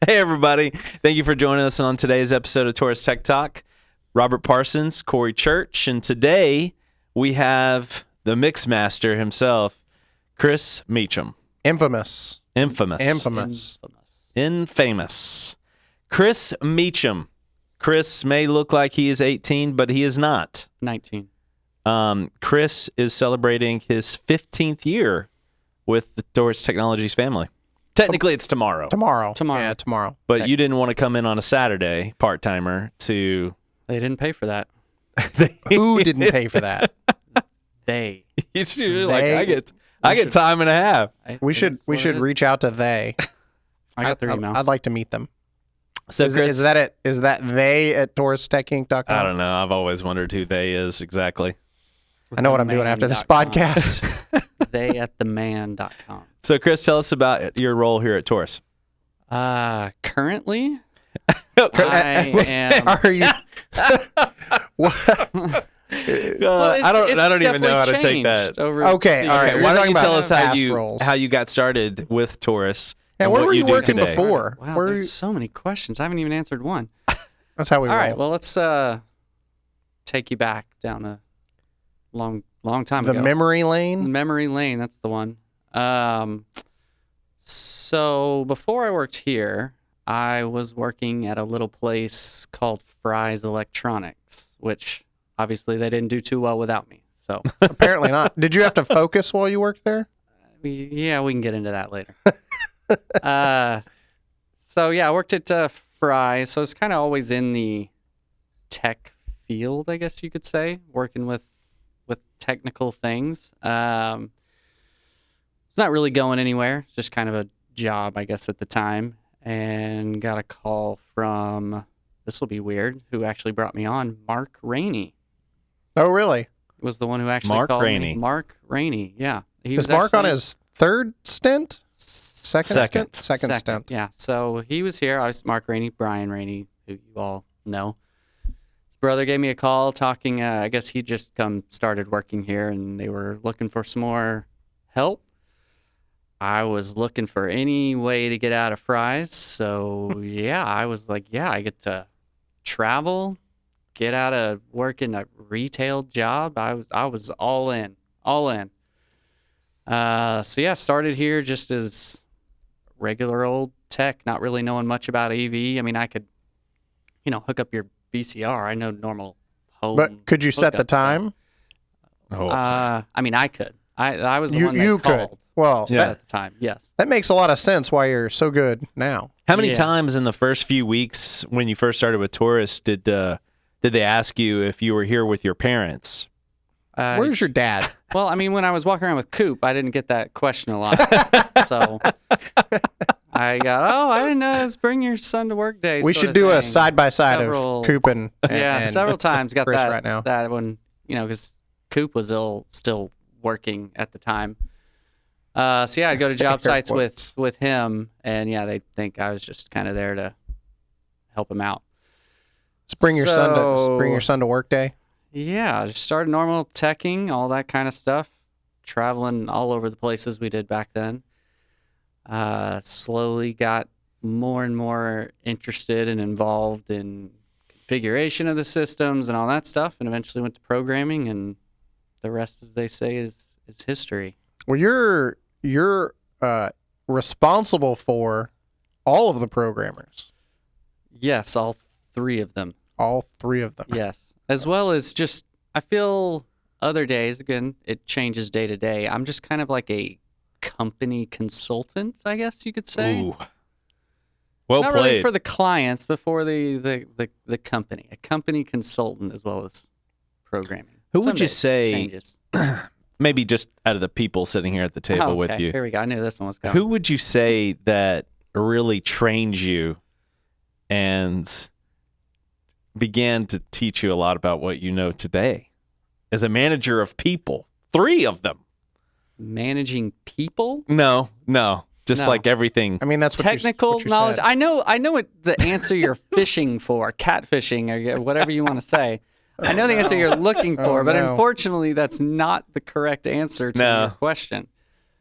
Hey, everybody. Thank you for joining us on today's episode of Taurus Tech Talk. Robert Parsons, Corey Church, and today we have the mix master himself, Chris Meacham. Infamous. Chris Meacham. Chris may look like he is 18, but he is not. 19. Chris is celebrating his 15th year with the Taurus Technologies family. Technically, it's tomorrow. Tomorrow. Yeah, tomorrow. But you didn't want to come in on a Saturday, part-timer, to... They didn't pay for that. Who didn't pay for that? They. You're like, I get time and a half. We should reach out to they. I got their email. I'd like to meet them. So Chris, is that it? Is that they at TaurusTechInc.com? I don't know. I've always wondered who they is exactly. I know what I'm doing after this podcast. They at theman.com. So Chris, tell us about your role here at Taurus. Currently, I am. Are you? I don't even know how to take that. Okay, all right. Why don't you tell us roles. how you got started with Taurus? And where were you working today? before? Wow, there's so many questions. I haven't even answered one. That's how we roll. roll. All right, well, let's take you back down a long time ago. The memory lane? Memory lane, that's the one. So before I worked here, I was working at a little place called Fry's Electronics, which obviously they didn't do too well without me. So apparently not. Did you have to focus while you worked there? Yeah, we can get into that later. So yeah, I worked at Fry, so it's kind of always in the tech field, I guess you could say, working with technical things. It's not really going anywhere. It's just kind of a job, I guess, at the time. And got a call from, this will be weird, who actually brought me on, Mark Rainey. Oh, really? Was the one who actually called me. Mark Rainey, yeah. Is Mark on his third stint? Second stint. Yeah, so he was here. I was Mark Rainey, Brian Rainey, who you all know. His brother gave me a call talking, I guess he just started working here, and they were looking for some more help. I was looking for any way to get out of Fry's, so yeah, I was like, yeah, I get to travel, get out of working a retail job. I was all in. So yeah, started here just as regular old tech, not really knowing much about AV. I mean, I could, hook up your VCR. I know normal home. But could you set the time? I mean, I could. I was the one that you called. Could. Well, yeah, at the time, yes. That makes a lot of sense why you're so good now. How many times in the first few weeks when you first started with Taurus did they ask you if you were here with your parents? Where's your dad? Well, I mean, when I was walking around with Coop, I didn't get that question a lot. So I got, I didn't know it's bring your son to work day. We should do a side-by-side of Coop and several times got Chris that right now. That when, because Coop was still working at the time. So yeah, I'd go to job sites with him, and yeah, they think I was just kind of there to help him out. Bring your son to work day. Yeah, just started normal teching, all that kind of stuff, traveling all over the places we did back then. Slowly got more and more interested and involved in configuration of the systems and all that stuff, and eventually went to programming, and the rest, as they say, is history. Well, you're responsible for all of the programmers. Yes, all three of them. All three of them. Yes. As well as just, I feel other days, again, it changes day to day. I'm just kind of like a company consultant, I guess you could say. Ooh. Well Not played. really for the clients, but for the company. A company consultant as well as programming. Who would you say, changes. maybe just out of the people sitting here at the table with you, here we go. I knew this one was coming. who would you say that really trained you and began to teach you a lot about what you know today as a manager of people? 3 of them. Managing people? No. Just like everything. I mean, that's what technical what you knowledge. said. I know what the answer you're fishing for, catfishing or whatever you want to say. I know the answer you're looking for, but unfortunately, that's not the correct answer to your question.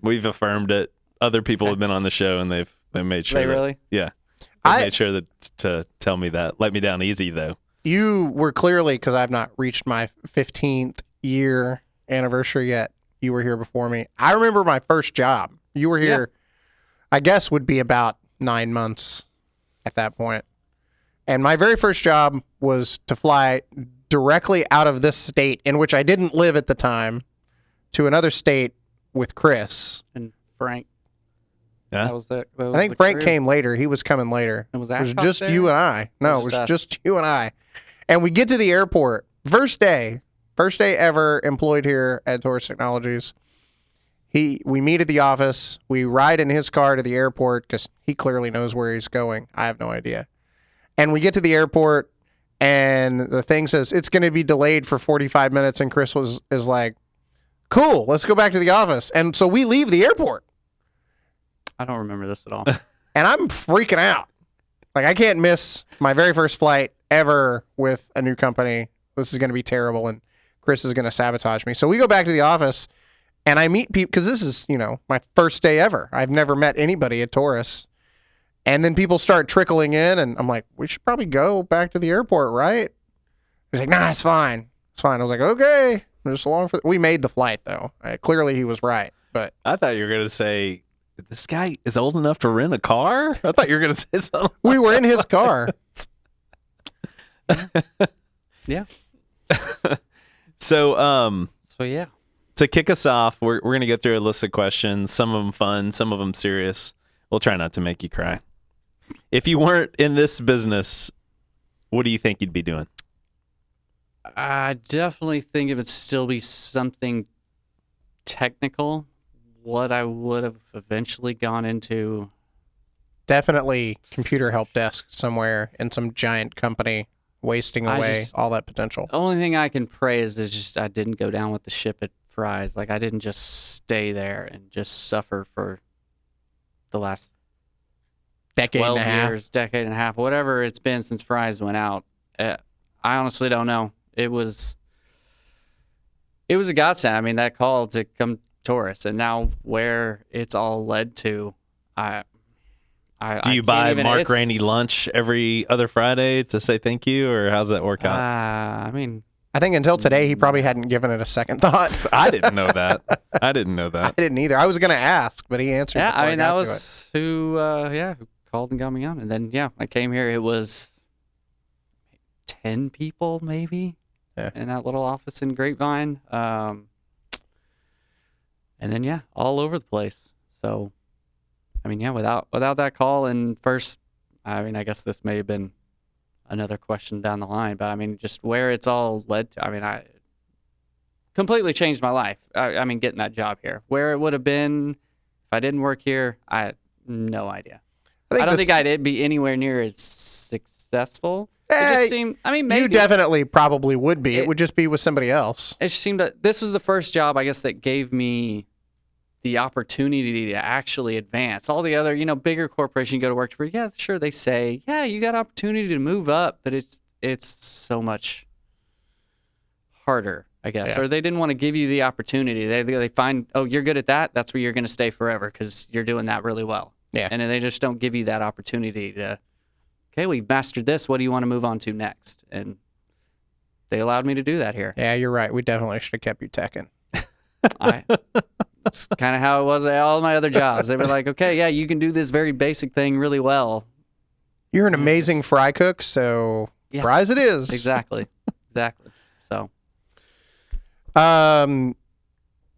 We've affirmed it. Other people have been on the show and they've made sure. They really? Yeah. They made sure to tell me that. Let me down easy, though. You were clearly, because I've not reached my 15th year anniversary yet. You were here before me. I remember my first job. You were here, I guess, would be about 9 months at that point. And my very first job was to fly directly out of this state, in which I didn't live at the time, to another state with Chris. And Frank. Yeah. That was the I think Frank came later. He was coming later. And was It was Ashcroft just there? you and I. No, it was just you and I. And we get to the airport. First day ever employed here at Taurus Technologies. We meet at the office. We ride in his car to the airport because he clearly knows where he's going. I have no idea. And we get to the airport, and the thing says it's going to be delayed for 45 minutes. And Chris is like, "Cool, let's go back to the office." And so we leave the airport. I don't remember this at all. And I'm freaking out. Like, I can't miss my very first flight ever with a new company. This is going to be terrible, and Chris is going to sabotage me. So we go back to the office, and I meet people, because this is, my first day ever. I've never met anybody at Taurus. And then people start trickling in, and I'm like, we should probably go back to the airport, right? He's like, nah, it's fine. It's fine. I was like, okay. Just along for. We made the flight, though. Clearly, he was right. But I thought you were going to say, this guy is old enough to rent a car? I thought you were going to say something. We were in his car. Yeah. So yeah. to kick us off, we're going to go through a list of questions, some of them fun, some of them serious. We'll try not to make you cry. If you weren't in this business, what do you think you'd be doing? I definitely think it would still be something technical. What I would have eventually gone into. Definitely computer help desk somewhere in some giant company, wasting away all that potential. The only thing I can praise is just I didn't go down with the ship at Fry's. Like, I didn't just stay there and just suffer for the last Decade 12 and a half. years, decade and a half, whatever it's been since Fry's went out. I honestly don't know. It was a godsend. I mean, that call to come Taurus, and now where it's all led to, Do you buy Mark Rainey lunch every other Friday to say thank you, or how's that work out? I mean, I think until today, he probably hadn't given it a second thought. I didn't know that. I didn't know that. I didn't either. I was going to ask, but he answered. yeah, before I mean, got that to was who called and got me on. And then, I came here. It was 10 people, maybe, in that little office in Grapevine. And then, all over the place. So, I mean, without that call and first, I mean, I guess this may have been another question down the line, but I mean, just where it's all led to. I mean, I completely changed my life. I mean, getting that job here. Where it would have been if I didn't work here, I had no idea. I don't think I'd be anywhere near as successful. It just seemed, I mean, maybe. You definitely probably would be. It would just be with somebody else. It just seemed that this was the first job, I guess, that gave me the opportunity to actually advance. All the other, bigger corporations you go to work for, sure, they say, you got opportunity to move up, but it's so much harder, I guess. Yeah. Or they didn't want to give you the opportunity. They find, you're good at that, that's where you're going to stay forever because you're doing that really well. Yeah. And then they just don't give you that opportunity to, okay, we've mastered this. What do you want to move on to next? And they allowed me to do that here. Yeah, you're right. We definitely should have kept you teching. That's kind of how it was at all my other jobs. They were like, okay, you can do this very basic thing really well. You're an amazing fry cook, so fries it is. Exactly. So,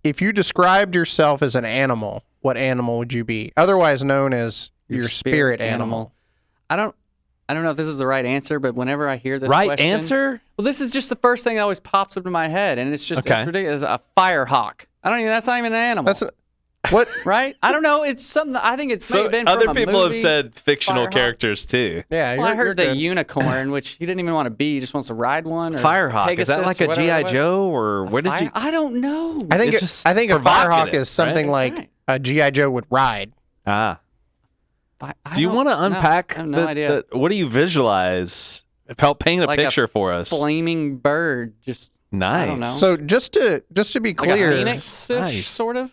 if you described yourself as an animal, what animal would you be? Otherwise known as your spirit animal. I don't know if this is the right answer, but whenever I hear this question, answer? Well, this is just the first thing that always pops up in my head, and it's just it's ridiculous. A fire hawk. That's not even an animal. What? Right? I don't know. It's something. I think it's so been other from a people have movie, said fictional Firehawk. characters too. Yeah, Well, I heard the good. unicorn, which he didn't even want to be. He just wants to ride one. Or Firehawk. Is that Pegasus, like a whatever. G.I. Joe or what did you? I don't know. I think It's just a firehawk provocative, is something right? like a G.I. Joe would ride. Ah. I Do you want to unpack? I have no idea. What do you visualize? Help paint a Like picture for us. Flaming bird, just Nice. I don't know. So just to be like clear, a phoenix-ish, Nice. sort of.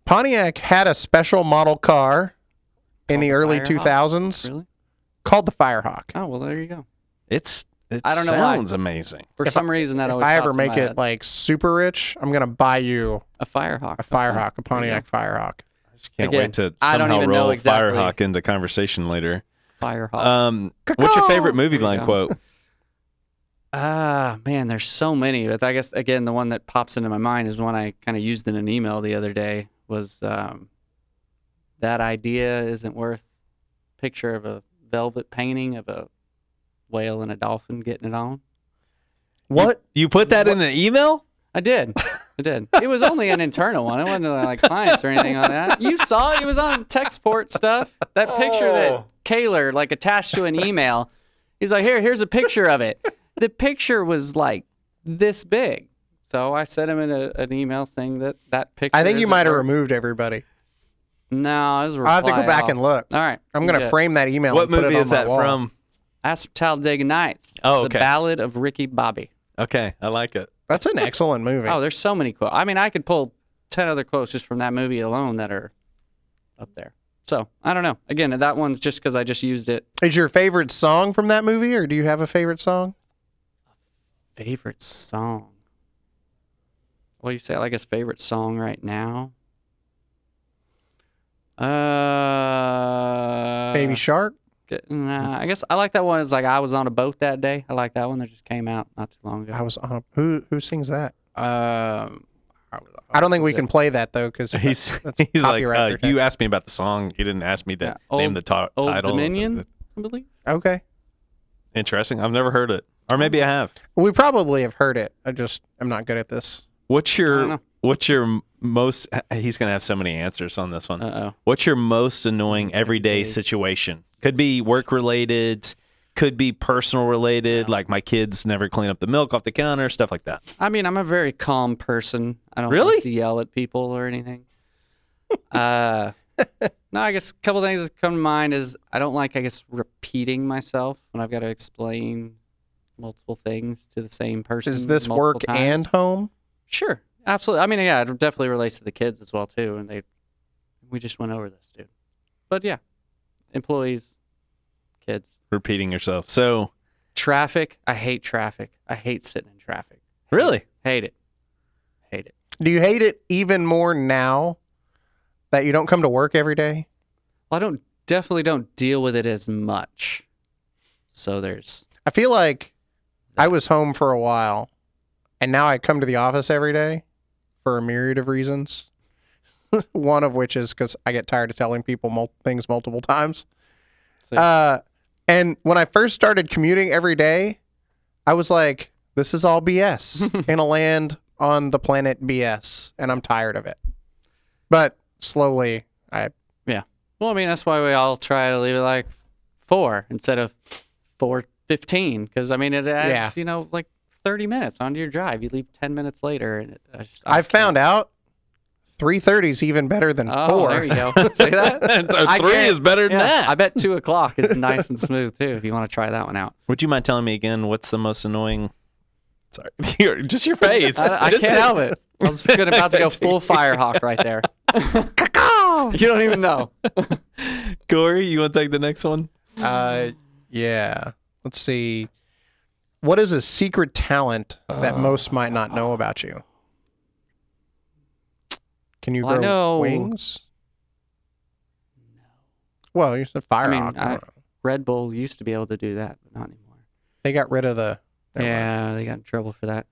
Pontiac had a special model car in the early Firehawk? 2000s Really? called the Firehawk. Oh, well, there you go. It I don't know why. sounds amazing. For some reason, that If always I pops ever in make my it head. like super rich, I'm gonna buy you A Firehawk. a Firehawk, a Pontiac Firehawk. Can't Again, wait to I don't somehow even know roll exactly. Firehawk into conversation later. Firehawk. What's your favorite movie There we line go. quote? Man, there's so many. But I guess, again, the one that pops into my mind is one I kind of used in an email the other day was that idea isn't worth a picture of a velvet painting of a whale and a dolphin getting it on. What? You put that in an email? I did. It was only an internal one. It wasn't like clients or anything like that. You saw it. It was on Techsport stuff. That picture that Kaler like attached to an email. He's like, here's a picture of it. The picture was like this big. So I sent him an email saying that picture. I think you isn't might have worth- removed everybody. No, it was a I'll have to go reply back all. and look. All right. I'm gonna good. frame that email. What and put movie it on is my that wall. from? That's Talladega Nights. Oh, The okay. Ballad of Ricky Bobby. Okay, I like it. That's an excellent movie. Oh, there's so many quotes. I mean, I could pull 10 other quotes just from that movie alone that are up there. So, I don't know. Again, that one's just because I just used it. Is your favorite song from that movie, or do you have a favorite song? Favorite song? What do you say? Like his favorite song right now? Baby Shark. Nah, I guess I like that one. It's like I was on a boat that day. I like that one that just came out not too long ago. I was on. Who sings that? I I don't think we can play that though, because He's that's he's like, copyright protection. you asked me about the song. You didn't ask me to Yeah, name the Old title. Dominion, I believe. Okay. Interesting. I've never heard it, or maybe I have. We probably have heard it. I'm not good at this. What's don't know. your most? He's gonna have so many answers on this one. Uh-oh. What's your most annoying everyday situation? Could be work related, could be personal related, like my kids never clean up the milk off the counter, stuff like that. I mean, I'm a very calm person. I don't Really? like to yell at people or anything. No, I guess a couple things that come to mind is I don't like, I guess, repeating myself when I've got to explain multiple things to the same person. Is this multiple work times. and home? Sure, absolutely. I mean, yeah, it definitely relates to the kids as well too, and we just went over this, dude. But yeah, employees, kids, Repeating yourself. So traffic. I hate traffic. I hate sitting in traffic. really, Hate it. Hate it. Do you hate it even more now that you don't come to work every day? Well, I definitely don't deal with it as much. So there's I feel like I was home for a while, and now I come to the office every day for a myriad of reasons. One of which is because I get tired of telling people things multiple times. So- And when I first started commuting every day, I was like, this is all BS in a land on the planet BS, and I'm tired of it. But slowly, well, I mean, that's why we all try to leave it like 4 instead of 4:15, because I mean, it adds like 30 minutes onto your drive. You leave 10 minutes later, and I found out 3:30 is even better than 4. Oh, there you go. See that? I 3 can't- is better than yeah, that. I bet 2 o'clock is nice and smooth too. If you want to try that one out, Would you mind telling me again what's the most annoying? Sorry, just your face. I Just- can't help it. I was about to go full Firehawk right there. You don't even know. Corey, you want to take the next one? Yeah. Let's see. What is a secret talent that most might not know about you? Can you Well, I grow know- wings? Well, you said Firehawk. I mean, I don't know. Red Bull used to be able to do that, but not anymore. They got rid of the. never mind. Yeah, they got in trouble for that.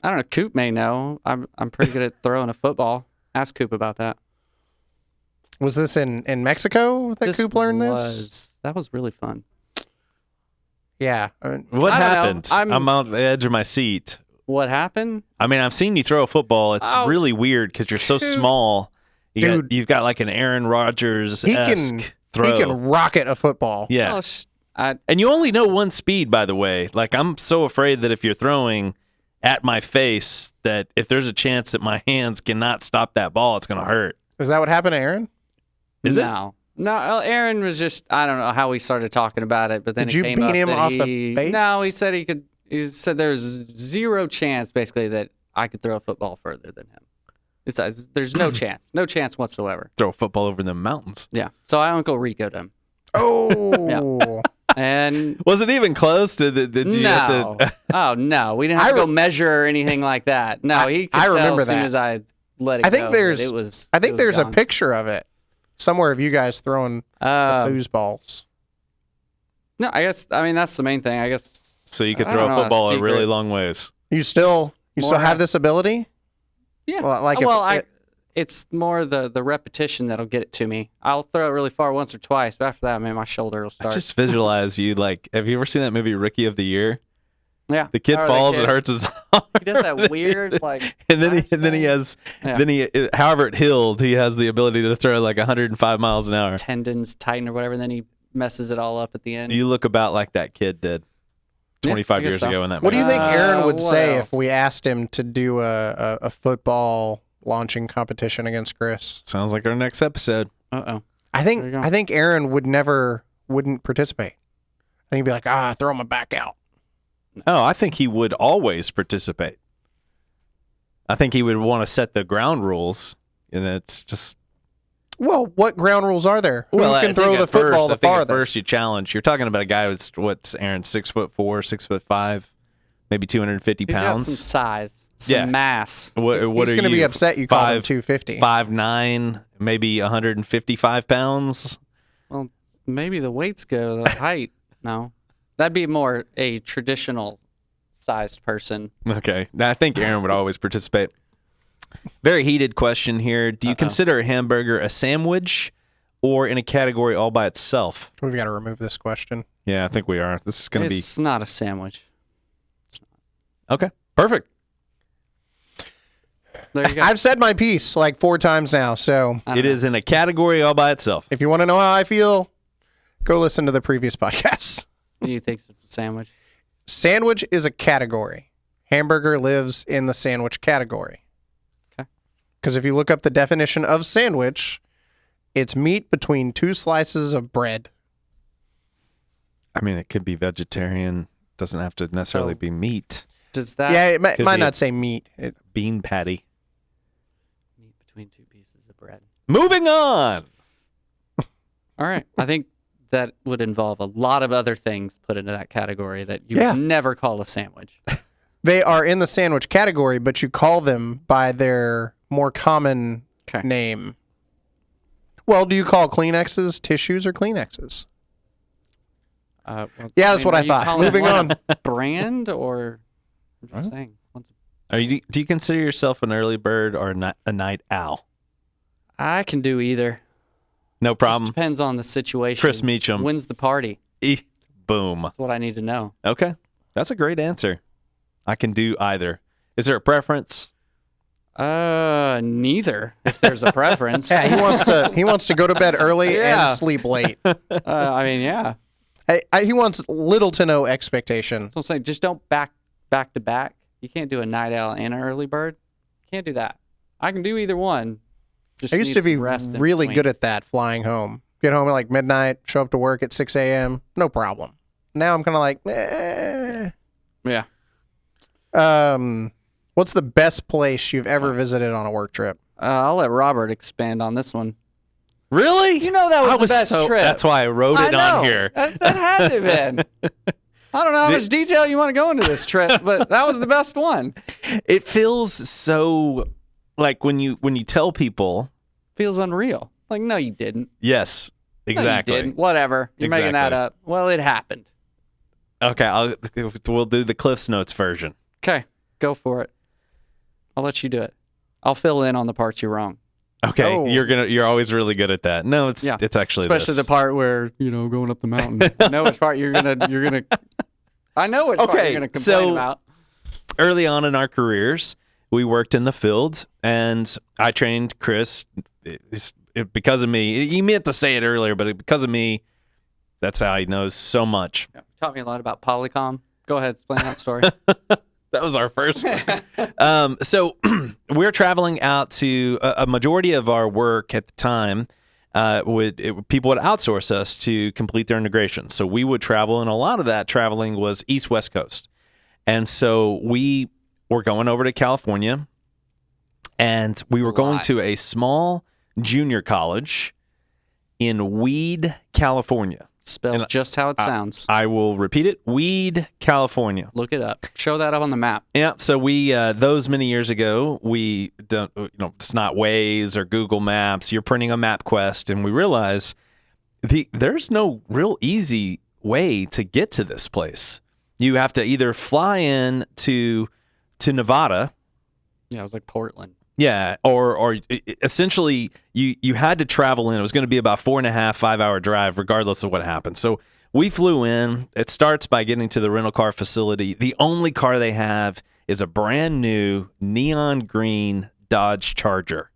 I don't know. Coop may know. I'm pretty good at throwing a football. Ask Coop about that. Was this in Mexico that Coop learned this? That was really fun. Yeah. I mean, What I don't know. happened? I'm on the edge of my seat. What happened? I mean, I've seen you throw a football. It's Oh, really weird because you're so dude. small. Dude. You've got like an Aaron Rodgers he esque throw. can rocket a football. Yeah. Well, it's- I, And you only know one speed, by the way. Like, I'm so afraid that if you're throwing at my face, that if there's a chance that my hands cannot stop that ball, it's going to hurt. Is that what happened to Aaron? Is it? No, Aaron was just, I don't know how we started talking about it, but then Did it you came beat up him that off the face? No, he said he said there's zero chance basically that I could throw a football further than him. He says there's no chance whatsoever. Throw a football over the mountains. Yeah. So I Uncle Rico'd him. Oh. And Was it even close to the? Did you have no. to? Oh, no. We didn't have to go measure or anything like that. No, he could I tell remember as soon that. as I let it I think go there's that it was I think it was there's a gone. picture of it somewhere of you guys throwing the foosballs. No, that's the main thing. I guess So you could I throw don't a know, a football a really secret. long ways. You still More have this ability? yeah. Well, like It's more the repetition that'll get it to me. I'll throw it really far once or twice, but after that, man, my shoulder will I start. just visualize you like. Have you ever seen that movie Rookie of the Year? Yeah. The kid Or the falls kid- and hurts his arm. He does that weird like. And then he thing. has Yeah. then he however it healed, he has the ability to throw like 105 miles an hour. Tendons tighten or whatever, and then he messes it all up at the end. You look about like that kid did 25 I guess years so. ago in that What do movie. you think Aaron would what say if else? we asked him to do a football launching competition against Chris? Sounds like our next episode. Uh-oh. I There you go. think Aaron wouldn't participate. I think he'd be like, throw him back out. Oh, I think he would always participate. I think he would want to set the ground rules, and it's just Well, what ground rules are there? Who I can think throw at the football first, the I think at farthest? first you challenge. You're talking about a guy what's Aaron 6'4", 6'5", maybe 250 He's got some pounds. size, some Yeah. mass. What He's are going to you? be upset you called him 5', 250. 5'9", maybe 155 pounds. Well, maybe the weights go the height. No, that'd be more a traditional sized person. Okay. Now, I think Aaron would always participate. Very heated question here. Do you consider a hamburger a sandwich or in a category all by itself? We've got to remove this question. Yeah, I think we are. This is going to be... It's not a sandwich. Okay. Perfect. There you go. I've said my piece like 4 times now, so I don't It know. is in a category all by itself. if you want to know how I feel, go listen to the previous podcasts. Do you think it's a sandwich? Sandwich is a category. Hamburger lives in the sandwich category. Okay. Because if you look up the definition of sandwich, it's meat between 2 slices of bread. I mean, it could be vegetarian. Doesn't have to necessarily Oh. be meat. Does that Yeah, it might could be not say meat. Bean patty. meat between 2 pieces of bread? Moving on. All right. I think that would involve a lot of other things put into that category that you Yeah. would never call a sandwich. They are in the sandwich category, but you call them by their more common Okay. name. Well, do you call Kleenexes tissues or Kleenexes? Well, Yeah, that's what are I you thought. calling Moving one on. a brand or I'm just saying. Do you consider yourself an early bird or a night owl? I can do either. No Just problem. depends on the situation. Chris Meacham. When's the party? Boom. That's what I need to know. Okay. That's a great answer. I can do either. Is there a preference? Neither. If there's a preference. Yeah, he wants to go to bed early Yeah. and sleep late. I mean, yeah. He wants little to no expectation. So I'm saying, just don't back to back. You can't do a night owl and an early bird. Can't do that. I can do either one. Just I used need to be some rest in really between. good at that, flying home. Get home at like midnight, show up to work at 6 a.m., no problem. Now I'm kind of like, Yeah. What's the best place you've ever visited on a work trip? I'll let Robert expand on this one. Really? You know that was the best trip. That's why I wrote it on here. That had to have been. I don't know how much detail you want to go into this trip, but that was the best one. It feels so like when you tell people, Feels unreal. Like, no, you didn't. yes, No, exactly. you didn't. Whatever. You're making that Exactly. up. Well, it happened. Okay, we'll do the Cliff's Notes version. Okay, go for it. I'll let you do it. I'll fill in on the parts you're wrong. Okay, Oh. you're always really good at that. No, it's Yeah. it's actually Especially this. the part where, going up the mountain. I know which part you're gonna I know which part Okay, you're gonna complain so- about. Early on in our careers, we worked in the field, and I trained Chris. Because of me, he meant to say it earlier, but because of me, that's how he knows so much. Yeah, taught me a lot about Polycom. Go ahead, explain that story. That was our first one. So we're traveling out to a majority of our work at the time. People would outsource us to complete their integration. So we would travel, and a lot of that traveling was East-West Coast. And so we were going over to California, and we were going lot. to a small junior college. in Weed, California. Spelled just how it sounds. I will repeat it. Weed, California. Look it up. Show that up on the map. Yeah. So we those many years ago, we don't, it's not Waze or Google Maps. You're printing a MapQuest, and we realize there's no real easy way to get to this place. You have to either fly in to Nevada. Yeah, it was like Portland. Yeah, or essentially you had to travel in. It was going to be about 4.5, 5 hour drive, regardless of what happened. So we flew in. It starts by getting to the rental car facility. The only car they have is a brand new neon green Dodge Charger.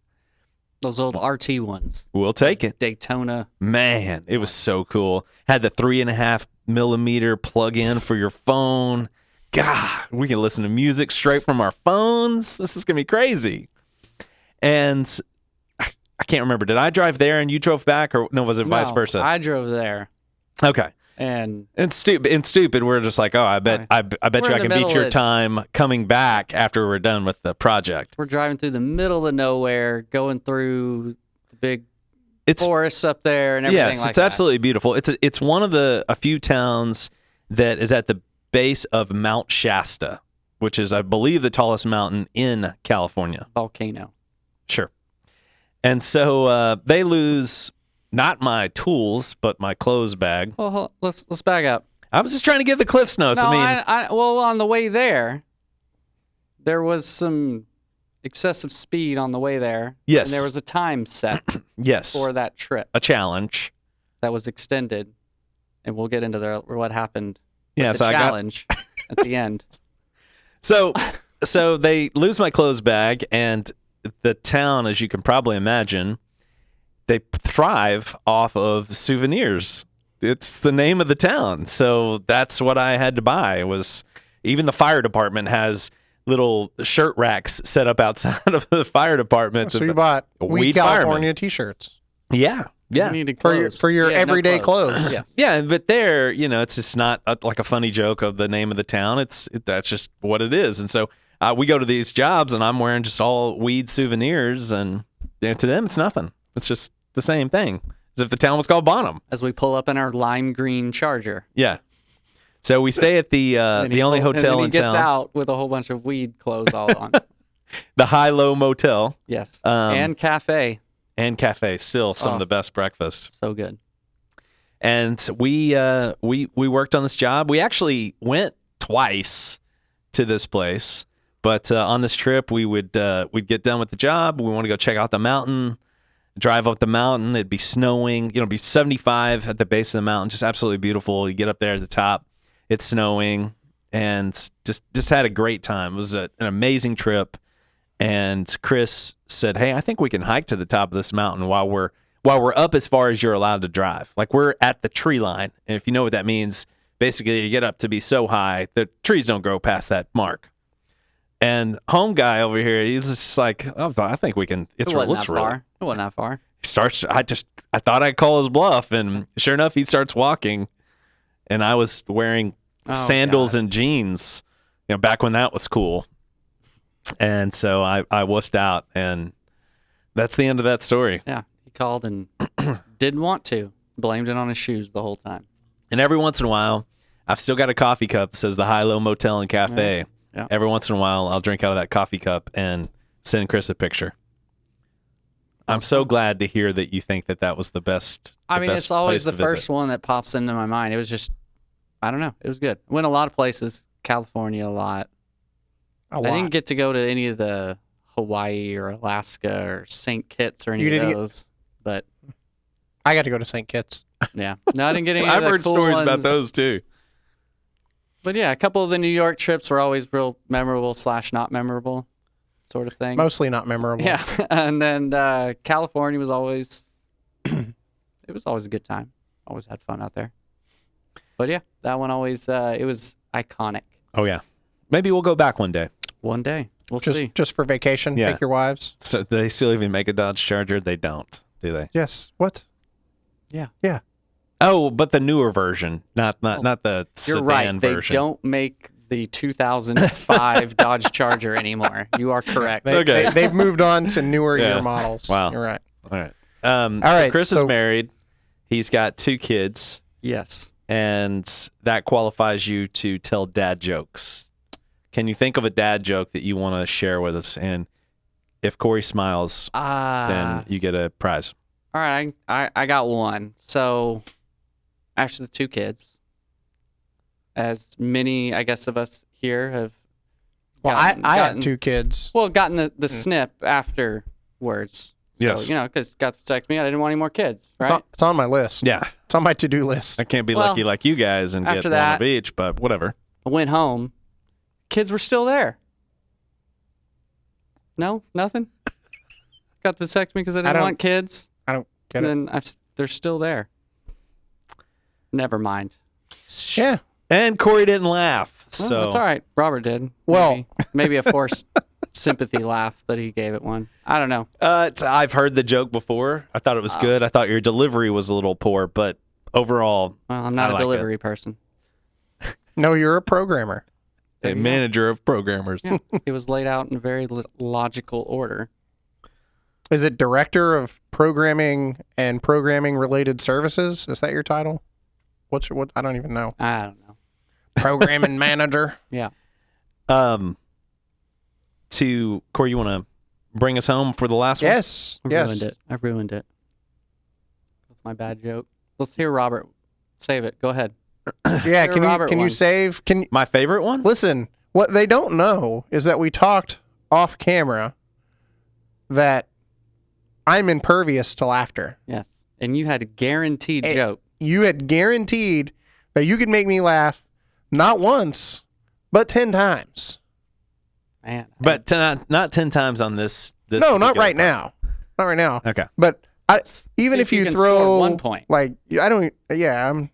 Those old RT ones. We'll take it. Daytona. Man, it was so cool. Had the 3.5 millimeter plug-in for your phone. God, we can listen to music straight from our phones. This is going to be crazy. And I can't remember. Did I drive there and you drove back, or no? Was it vice versa? I drove there. Okay. And stupid. We're just like, oh, I bet you I can beat your time coming back after we're done with the project. We're driving through the middle of nowhere, going through the big forests up there and everything. Yes, it's absolutely beautiful. It's one of a few towns that is at the base of Mount Shasta, which is, I believe, the tallest mountain in California. Volcano. Sure. And so they lose not my tools, but my clothes bag. Well, let's back up. I was just trying to give the Cliffs Notes. No, I mean, well, on the way there was some excessive speed on the way there. Yes. And there was a time set yes, for that trip a challenge that was extended, and we'll get into what happened. Yeah, the challenge at the end. So they lose my clothes bag, and the town, as you can probably imagine, they thrive off of souvenirs. It's the name of the town. So that's what I had to buy. Even the fire department has little shirt racks set up outside of the fire department. So you bought Weed California t-shirts. Yeah. Yeah. For your everyday clothes. Yes. Yeah, but there, it's just not like a funny joke of the name of the town. That's just what it is. And so we go to these jobs, and I'm wearing just all weed souvenirs, and to them, it's nothing. It's just the same thing as if the town was called Bonham. As we pull up in our lime green Charger. Yeah. So we stay at the only hotel in town. And he gets out with a whole bunch of weed clothes all on. The High-Low Motel. Yes. And cafe. And cafe. Still some of the best breakfast. So good. And we worked on this job. We actually went twice to this place. But on this trip, we'd get done with the job. We want to go check out the mountain, drive up the mountain. It'd be snowing. It'd be 75 at the base of the mountain. Just absolutely beautiful. You get up there at the top. It's snowing, and just had a great time. It was an amazing trip. And Chris said, "Hey, I think we can hike to the top of this mountain while we're up as far as you're allowed to drive. Like, we're at the tree line, and if you know what that means, basically you get up to be so high the trees don't grow past that mark." And home guy over here, he's just like, "Oh, I think we can." It looks real. It wasn't that far. He starts. I thought I'd call his bluff, and sure enough, he starts walking. And I was wearing sandals and jeans, back when that was cool. And so I wussed out, and that's the end of that story. Yeah, he called and didn't want to. Blamed it on his shoes the whole time. And every once in a while, I've still got a coffee cup that says the High-Low Motel and Cafe. Yeah. Every once in a while, I'll drink out of that coffee cup and send Chris a picture. I'm so glad to hear that you think that was the best. It's always the first one that pops into my mind. It was just, I don't know. It was good. Went a lot of places. California a lot. I didn't get to go to any of the Hawaii or Alaska or St. Kitts or any of those. But I got to go to St. Kitts. Yeah. No, I didn't get any I've of the heard cool stories ones. about those too. But yeah, a couple of the New York trips were always real memorable / not memorable sort of thing. Mostly not memorable. Yeah. And then California was always, it was always a good time. Always had fun out there. But yeah, that one always, it was iconic. Oh, yeah. Maybe we'll go back one day. One day. We'll see. Just for vacation? Yeah. Take your wives? So do they still even make a Dodge Charger? They don't, do they? Yes. What? Yeah. Yeah. Oh, but the newer version, not the You're sedan right. version. They don't make the 2005 Dodge Charger anymore. You are correct. They've moved on to newer year models. Wow. You're right. All right. All right. So Chris is married. He's got 2 kids, Yes. and that qualifies you to tell dad jokes. Can you think of a dad joke that you want to share with us? And if Corey smiles, then you get a prize. All right, I got one. So, after the 2 kids, as many, I guess, of us here have. Well, I have 2 kids. Well, gotten the snip afterwards. So, Yes. because got to protect me, I didn't want any more kids. Right? It's on my list. Yeah. It's on my to-do list. I can't be Well, lucky like you guys and get after one on that- the beach, but whatever. I went home. Kids were still there. No, nothing. Got to text me because I didn't want kids. I don't get And it. then they're still there. Never mind. Yeah. And Corey didn't laugh. Well, So that's all right. Robert did. Well- maybe a forced sympathy laugh, but he gave it one. I don't know. I've heard the joke before. I thought it was good. I thought your delivery was a little poor, but overall, Well, I'm not I a like delivery person. No, you're a programmer. a manager of programmers. Yeah, it was laid out in a very logical order. Is it director of programming and programming related services? Is that your title? What? I don't even know. I don't know. Programming manager. Yeah. To Corey, you want to bring us home for the last one? Yes. I Yes. ruined it. I ruined it. That's my bad joke. Let's hear Robert. Save it. Go ahead. Yeah. Sure, Can you Robert can you one. save? Can My favorite one? listen? What they don't know is that we talked off camera that I'm impervious to laughter. Yes. And you had a guaranteed Hey. joke. You had guaranteed that you could make me laugh not once, but 10 times. Man. But not 10 times on this No, not particular right part. now. Not right now. Okay. But even See if if you you can throw score 1 point. like I don't. Yeah, I'm.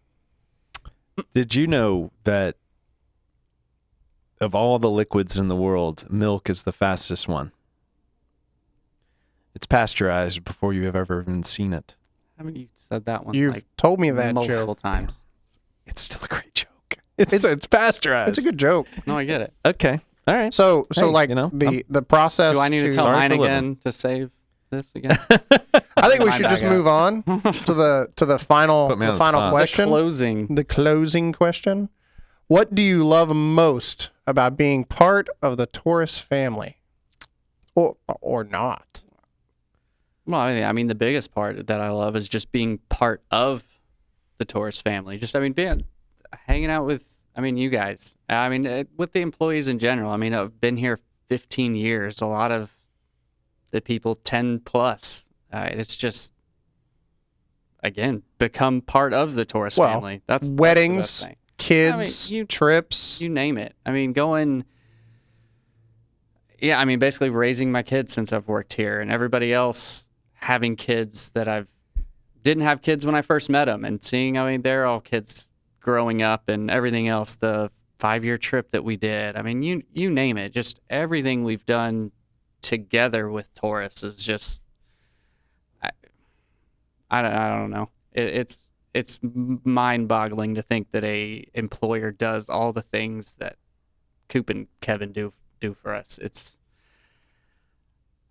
Did you know that of all the liquids in the world, milk is the fastest one? It's pasteurized before you have ever even seen it. Haven't you said that one You've like told me that multiple joke. times? It's still a great joke. It's pasteurized. It's a good joke. No, I get it. Okay. All right. So Hey, like you know, the process. Do I need to tell Sorry mine for living. again to save this again? I think we Mine should back just up. move on to the final Put me on the final spot. question. Closing. The closing question. What do you love most about being part of the Taurus family? Or not? Well, I mean, the biggest part that I love is just being part of the Taurus family. Just, being hanging out with, you guys. With the employees in general. I've been here 15 years. A lot of the people 10 plus. It's just, again, become part of the Taurus Well, family. That's the weddings, best thing. kids, trips. You name it. Going. Yeah, basically raising my kids since I've worked here, and everybody else having kids that didn't have kids when I first met them, and seeing, they're all kids growing up and everything else. The 5-year trip that we did. You name it. Just everything we've done together with Taurus is just. I don't know. It's mind-boggling to think that a employer does all the things that Coop and Kevin do for us. It's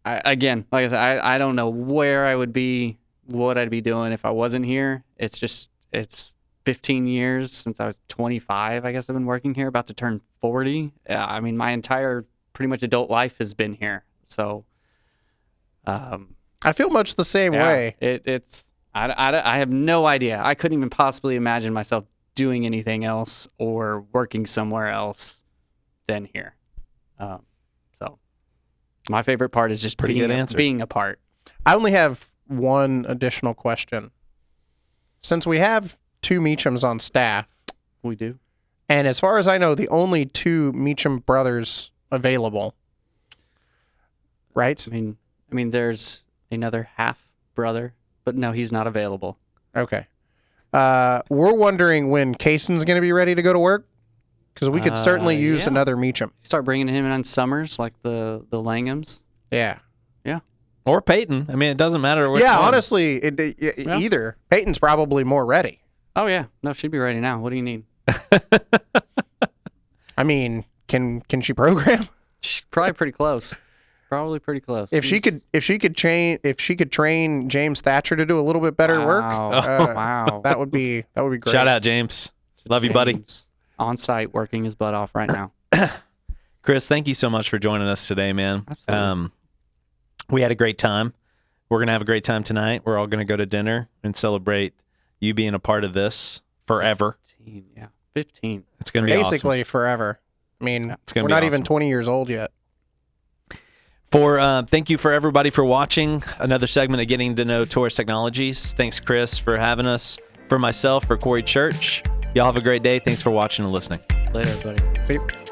again, like I said, I don't know where I would be, what I'd be doing if I wasn't here. It's 15 years since I was 25. I guess I've been working here, about to turn 40. My entire pretty much adult life has been here. So, I feel much the same way. I have no idea. I couldn't even possibly imagine myself doing anything else or working somewhere else than here. So my favorite part is just Pretty being good answer. being a part. I only have one additional question. Since we have 2 Meachams on staff, We do. and as far as I know, the only 2 Meacham brothers available, right? There's another half brother, but no, he's not available. Okay. We're wondering when Kaysen's going to be ready to go to work, because we could certainly use yeah. another Meacham. Start bringing him in on summers like the Langhams. Yeah. Or Peyton. It doesn't matter which Yeah, one. honestly, either. Peyton's probably more ready. Oh yeah, no, she'd be ready now. What do you need? Can she program? She's probably pretty close. Probably pretty close. If she could train James Thatcher to do a little bit better work, Wow. that would be great. Shout out, James. Love you, buddy. James on site working his butt off right now. Chris, thank you so much for joining us today, man. Absolutely. We had a great time. We're going to have a great time tonight. We're all going to go to dinner and celebrate you being a part of this forever. 15, yeah. 15. It's going to be Basically forever. I mean, It's gonna we're be not even awesome. 20 years old yet. Thank you for everybody for watching another segment of Getting to Know Taurus Technologies. Thanks, Chris, for having us. For myself, for Corey Church. Y'all have a great day. Thanks for watching and listening. Later, everybody. See you.